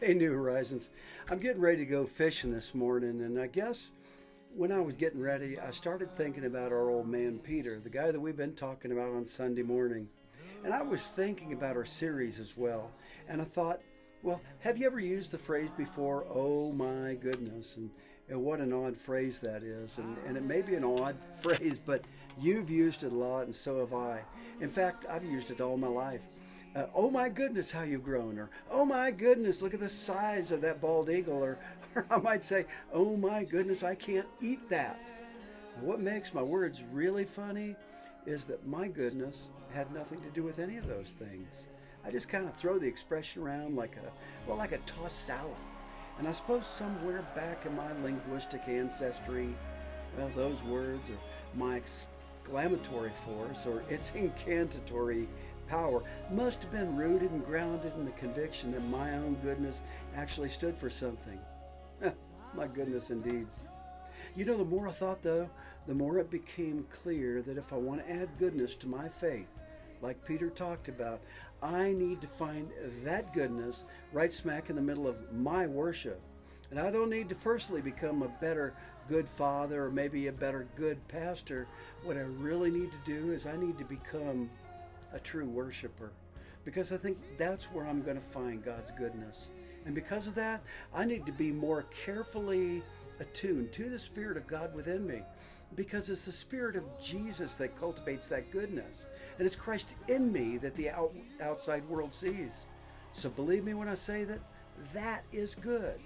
Hey, New Horizons. I'm getting ready to go fishing this morning, and I guess when I was getting ready, I started thinking about our old man Peter, the guy that we've been talking about on Sunday morning. And I was thinking about our series as well, and I thought, well, have you ever used the phrase before, oh my goodness? And what an odd phrase that is. And it may be an odd phrase, but you've used it a lot, and so have I. In fact, I've used it all my life. Oh my goodness, how you've grown, or oh my goodness, look at the size of that bald eagle, or I might say, oh my goodness, I can't eat that. What makes my words really funny is that my goodness had nothing to do with any of those things. I just kind of throw the expression around like a tossed salad. And I suppose somewhere back in my linguistic ancestry, well, those words are my exclamatory force or its incantatory power must have been rooted and grounded in the conviction that my own goodness actually stood for something. My goodness, indeed. You know, the more I thought, though, the more it became clear that if I want to add goodness to my faith, like Peter talked about, I need to find that goodness right smack in the middle of my worship. And I don't need to firstly become a better good father or maybe a better good pastor. What I really need to do is I need to become a true worshiper, because I think that's where I'm going to find God's goodness. And because of that, I need to be more carefully attuned to the Spirit of God within me, because it's the Spirit of Jesus that cultivates that goodness, and it's Christ in me that the outside world sees. So believe me when I say that that is good.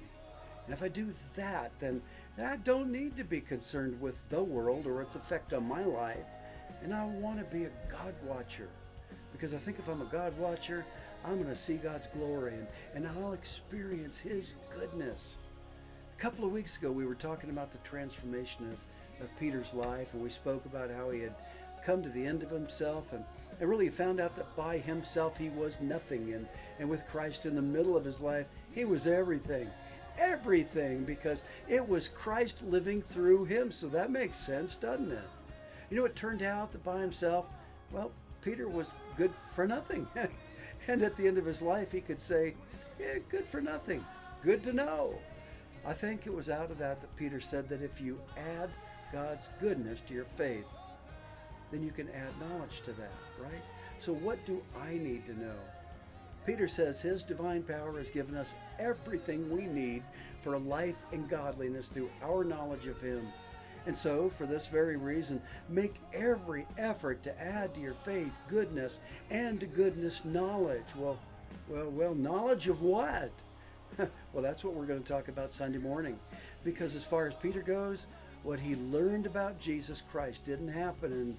And if I do that, then I don't need to be concerned with the world or its effect on my life. And I want to be a God watcher. Because I think if I'm a God watcher, I'm going to see God's glory and I'll experience His goodness. A couple of weeks ago, we were talking about the transformation of Peter's life, and we spoke about how he had come to the end of himself and really found out that by himself he was nothing. And with Christ in the middle of his life, he was everything. Everything, because it was Christ living through him. So that makes sense, doesn't it? You know, it turned out that by himself, well, Peter was good for nothing. And at the end of his life, he could say, yeah, good for nothing. Good to know. I think it was out of that Peter said that if you add God's goodness to your faith, then you can add knowledge to that, right? So what do I need to know? Peter says his divine power has given us everything we need for life and godliness through our knowledge of Him. And so, for this very reason, make every effort to add to your faith goodness, and to goodness knowledge. Well, knowledge of what? Well, that's what we're going to talk about Sunday morning. Because as far as Peter goes, what he learned about Jesus Christ didn't happen in,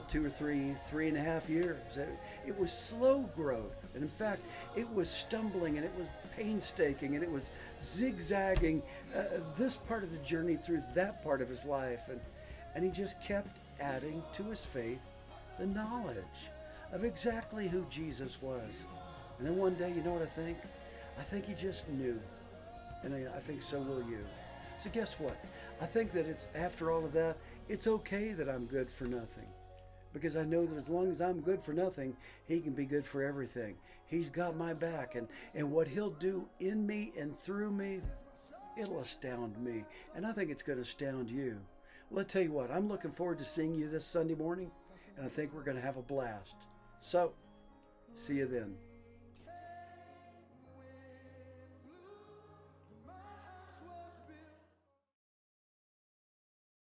2 or 3.5 years. It was slow growth. And in fact, it was stumbling, and it was painstaking, and it was zigzagging this part of the journey through that part of his life. And he just kept adding to his faith the knowledge of exactly who Jesus was. And then one day, you know what I think? I think he just knew. And I think so will you. So guess what? I think that it's, after all of that, it's okay that I'm good for nothing. Because I know that as long as I'm good for nothing, He can be good for everything. He's got my back. And what He'll do in me and through me, it'll astound me. And I think it's going to astound you. Well, I'll tell you what, I'm looking forward to seeing you this Sunday morning. And I think we're going to have a blast. So, see you then.